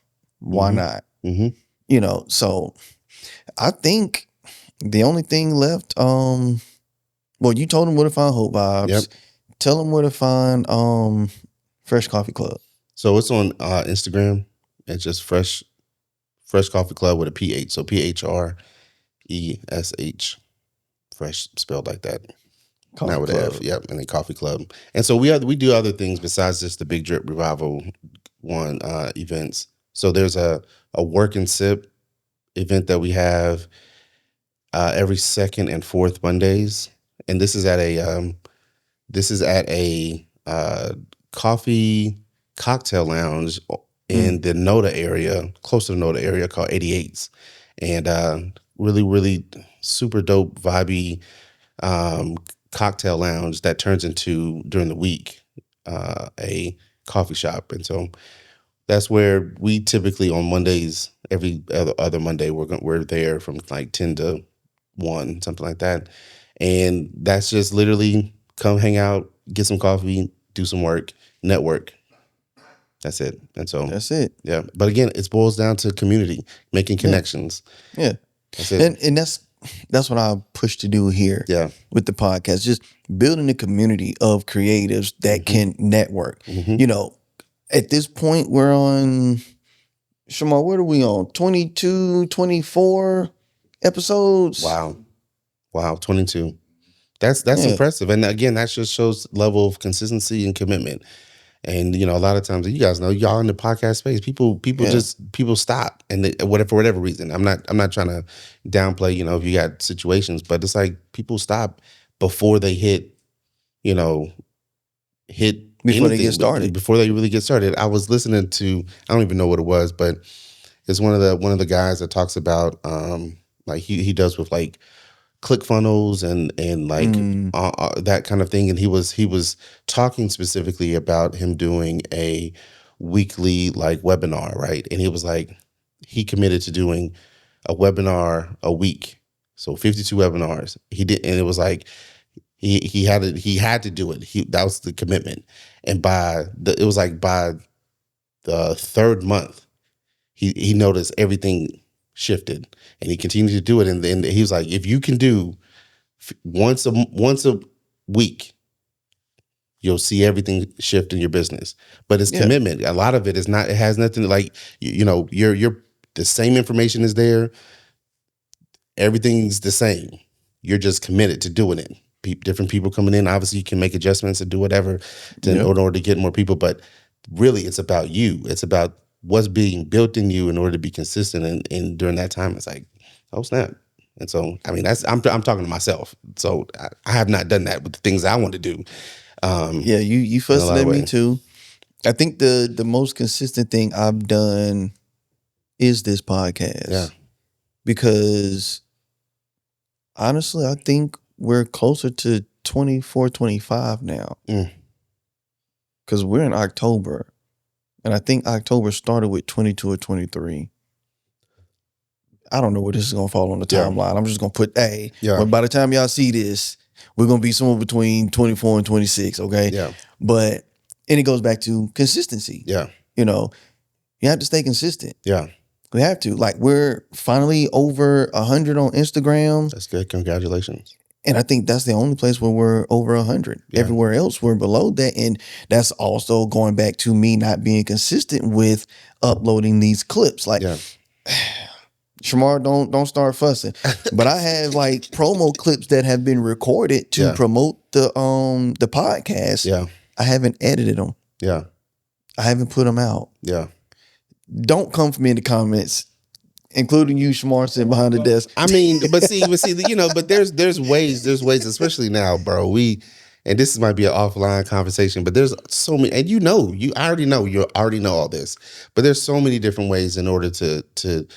why not? You know, so I think the only thing left, well, you told them where to find Hope Vibes. Yep. Tell them where to find Phresh Coffee Club. So it's on Instagram. It's just Phresh Coffee Club with a PH. So PHRESH. Phresh spelled like that. Coffee Now with Club. F. Yep. And then Coffee Club. And so we do other things besides just the Big Drip Revival events. So there's a work and sip event that we have every second and fourth Mondays, and this is at a coffee cocktail lounge in the Noda area, close to the Noda area, called 88s. And really, really super dope, vibey cocktail lounge that turns into, during the week, a coffee shop. And so that's where we typically, on Mondays, every other Monday, we're there from like 10 to 1, something like that. And that's just literally come hang out, get some coffee, do some work, network. That's it. And so that's it. Yeah. But again, it boils down to community, making connections. Yeah. That's it. And that's what I push to do here. Yeah. With the podcast, just building a community of creatives that can network. You know, at this point, we're on, Shamar, what are we on? 22, 24 episodes? Wow. 22. That's impressive. And again, that just shows level of consistency and commitment. And, you know, a lot of times, you guys know, y'all in the podcast space, people stop, and for whatever reason. I'm not trying to downplay, you know, if you got situations, but it's like people stop before they hit before they get started. Before they really get started. I was listening to, I don't even know what it was, but it's one of the guys that talks about like he does with like ClickFunnels and like that kind of thing. And he was talking specifically about him doing a weekly like webinar, right? And he was like, he committed to doing a webinar a week, so 52 webinars. He did, and it was like he had to do it. That was the commitment. And by the third month, he noticed everything shifted, and he continued to do it. And then he was like, if you can do once a week, you'll see everything shift in your business. But it's commitment. A lot of it is not, it has nothing to, like, you know, you're the same information is there. Everything's the same. You're just committed to doing it. Different people coming in, obviously you can make adjustments and do whatever in order to get more people. But really, it's about you. It's about what's being built in you in order to be consistent. And during that time, it's like, oh snap. And so, I mean, I'm talking to myself. So I have not done that with the things I want to do. You fussing at me too. I think the most consistent thing I've done is this podcast. Yeah. Because honestly, I think we're closer to 24, 25 now. Because we're in October. And I think October started with 22 or 23. I don't know where this is going to fall on the timeline. I'm just going to put, when by the time y'all see this, we're going to be somewhere between 24 and 26, okay? Yeah. But, and it goes back to consistency. Yeah. You know, you have to stay consistent. Yeah. We have to. Like, we're finally over 100 on Instagram. That's good. Congratulations. And I think that's the only place where we're over 100. Yeah. Everywhere else, we're below that. And that's also going back to me not being consistent with uploading these clips. Like, Shamar, don't start fussing. But I have like promo clips that have been recorded to promote the podcast. Yeah. I haven't edited them. Yeah. I haven't put them out. Yeah. Don't come for me in the comments, including you, Shamar, sitting behind the desk. I mean, but see, you know, but there's ways, especially now, bro. And this might be an offline conversation, but there's so many, and you already know all this, but there's so many different ways in order to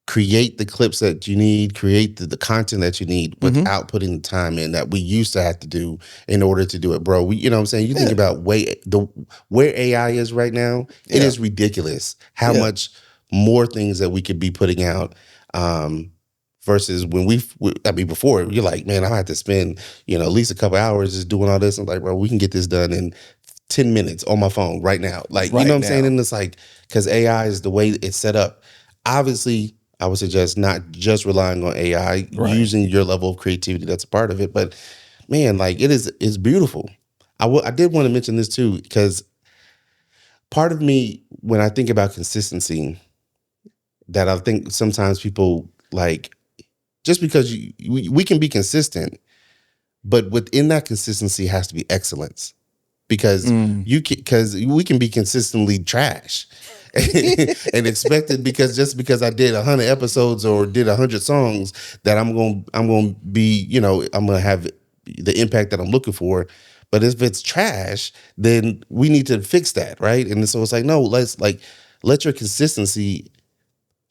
create the clips that you need, create the content that you need without putting the time in that we used to have to do in order to do it, bro. You know what I'm saying? You think about where AI is right now, it is ridiculous how much more things that we could be putting out versus when before you're like, man, I have to spend, you know, at least a couple hours just doing all this. I'm like, bro, we can get this done in 10 minutes on my phone right now. Like, you know what I'm saying? And it's like, because AI is the way it's set up. Obviously, I would suggest not just relying on AI, using your level of creativity. That's a part of it. But man, like it's beautiful. I did want to mention this too, because part of me, when I think about consistency, that I think sometimes people like, just because we can be consistent, but within that consistency has to be excellence. Because we can be consistently trash and expected because I did 100 episodes or did 100 songs that I'm going to be, you know, I'm going to have the impact that I'm looking for. But if it's trash, then we need to fix that, right? And so it's like, no, let your consistency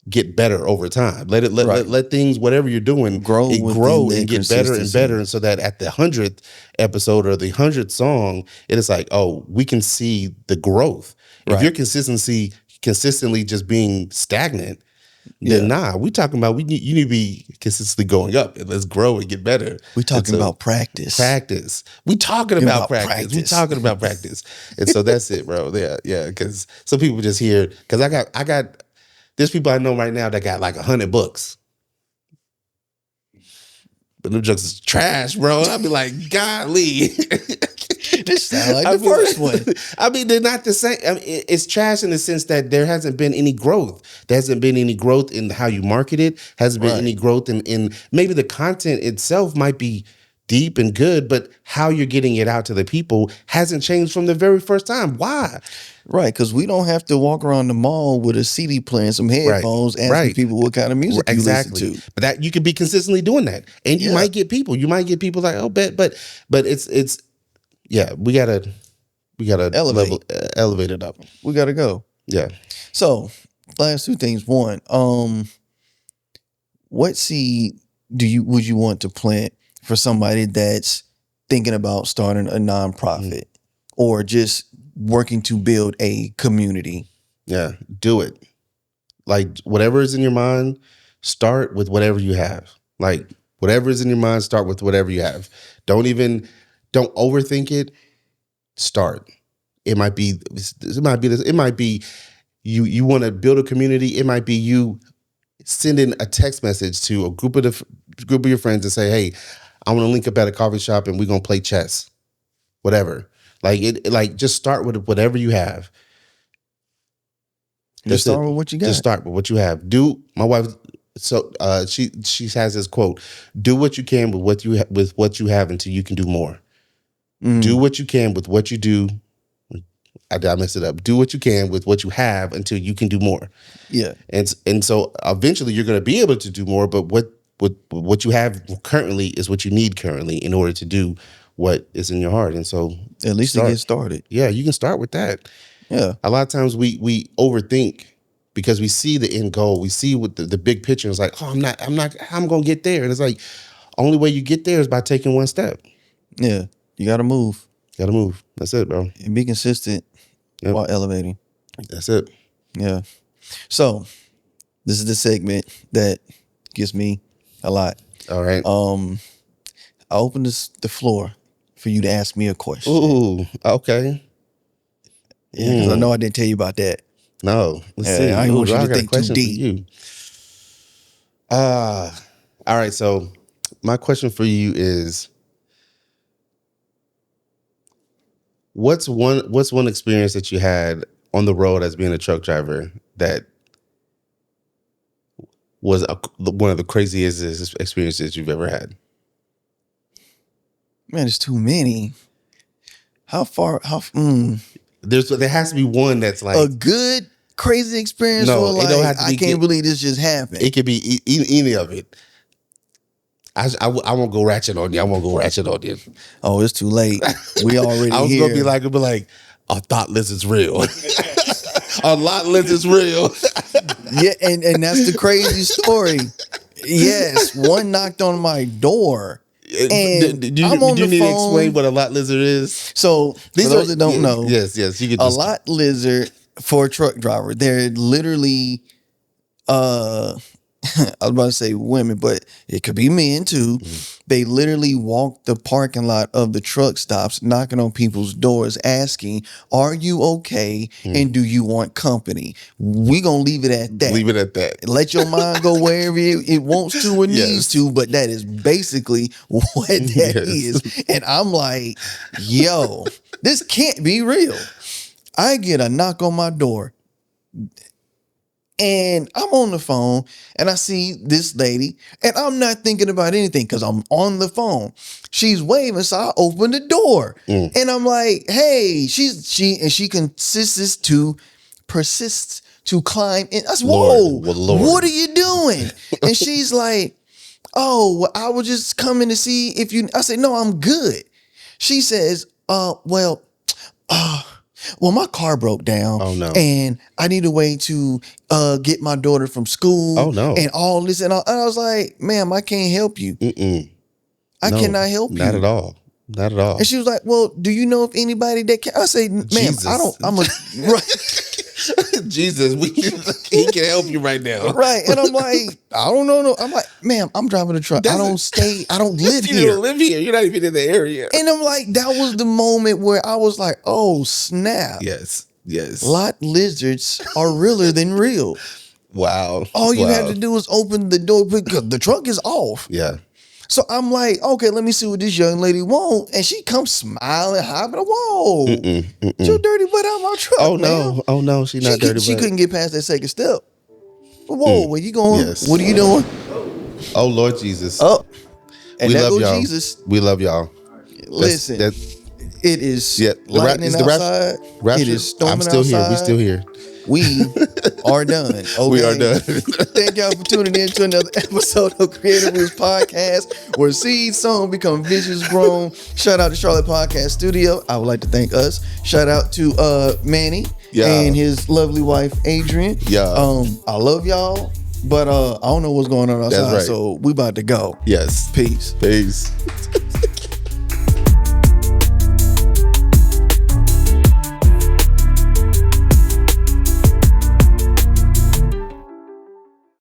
get better over time. Let things, whatever you're doing, grow and get better and better. And so that at the 100th episode or the 100th song, it is like, oh, we can see the growth. If your consistently just being stagnant, then we talking about you need to be consistently going up and let's grow and get better. We talking about practice. We talking about practice. We talking about practice. And so that's it, bro. Yeah. Because some people just hear, because I got there's people I know right now that got like 100 books. But them jokes is trash, bro. I'd be like, golly. This sound like the first one. I mean, they're not the same. I mean, it's trash in the sense that there hasn't been any growth. There hasn't been any growth in how you market it. Hasn't been any growth in maybe the content itself might be deep and good, but how you're getting it out to the people hasn't changed from the very first time. Why? Right, because we don't have to walk around the mall with a CD player and some headphones asking people what kind of music you listen to. But that you could be consistently doing that, and you might get people. You might get people like, oh, but it's we gotta elevate it up. We gotta go. Yeah. So last two things. One, what seed would you want to plant for somebody that's thinking about starting a nonprofit or just working to build a community? Yeah, do it. Like whatever is in your mind, start with whatever you have. Like whatever is in your mind, start with whatever you have. Don't overthink it. Start. It might be you want to build a community. It might be you sending a text message to a group of your friends and say, hey, I want to link up at a coffee shop and we're gonna play chess. Whatever. Just start with whatever you have. Just start with what you got. Just start with what you have. My wife, so she has this quote: "Do what you can with what you have until you can do more." Do what you can with what you do. I messed it up. Do what you can with what you have until you can do more. Yeah, and so eventually you're going to be able to do more. But what you have currently is what you need currently in order to do what is in your heart. And so at least to get started. Yeah, you can start with that. Yeah. A lot of times we overthink because we see the end goal. We see what the big picture is like, I'm going to get there. And it's like, only way you get there is by taking one step. Yeah. You got to move. That's it, bro. And be consistent while elevating. That's it. Yeah. So this is the segment that gets me a lot. All right. I open the floor for you to ask me a question. Ooh, okay. Yeah, because I know I didn't tell you about that. No. Let's see. I want you to think too deep. All right. So my question for you is, what's one experience that you had on the road as being a truck driver that was one of the craziest experiences you've ever had? Man, there's too many. There has to be one that's like a good crazy experience. No, or like, it don't have to be. I can't believe this just happened. It could be any of it. I won't go ratchet on you. Oh, it's too late. We already I was here. gonna be like, a thoughtless is real. A lotless is real. Yeah, and that's the crazy story. Yes, one knocked on my door. And do you need to explain what a lot lizard is? So for those that don't know, yes, you can. A lot lizard for a truck driver, they're literally, I was about to say women, but it could be men too. They literally walk the parking lot of the truck stops, knocking on people's doors, asking, "Are you okay? And do you want company?" We gonna leave it at that. Leave it at that. Let your mind go wherever it wants to or needs to, but that is basically what that is. And I'm like, yo, this can't be real. I get a knock on my door. And I'm on the phone and I see this lady and I'm not thinking about anything because I'm on the phone. She's waving, so I open the door and I'm like, hey, she persists to climb in. I said, whoa, Lord. What are you doing? And she's like, oh, well, I was just coming to see if you, I said, no, I'm good. She says, Well, my car broke down. Oh, no. And I need a way to get my daughter from school. Oh, no. And all this and all. And I was like, ma'am, I can't help you. I cannot help you. Not at all. Not at all. And she was like, well, do you know if anybody that can? I say, ma'am, Jesus. right. Jesus, he can help you right now. Right. And I'm like, I don't know. No. I'm like, ma'am, I'm driving a truck. I don't live You here. don't live here. You're not even in the area. And I'm like, that was the moment where I was like, oh, snap. Yes. Lot lizards are realer than real. Wow. All you have to do is open the door because the trunk is off. Yeah. So I'm like, okay, let me see what this young lady want. And she comes smiling, hopping. Whoa, your dirty butt out my truck. Oh, man. no. Oh, no. She's not dirty butt. She couldn't get past that second step. Whoa, where you going? Yes. What are you doing? Oh, Lord Jesus. Oh, and we there love goes y'all. Jesus. We love y'all. Listen, it is lightning the outside. rapture. It is storming I'm still outside. here. We still here. We are done. Okay? We are done. Thank y'all for tuning in to another episode of Creative Roots Podcast, where seeds sown become visions grown. Shout out to Charlotte Podcast Studio. I would like to thank us. Shout out to Manny and his lovely wife Adrian. Yeah. I love y'all, but I don't know what's going on outside, That's right. so we about to go. Yes. Peace. Peace.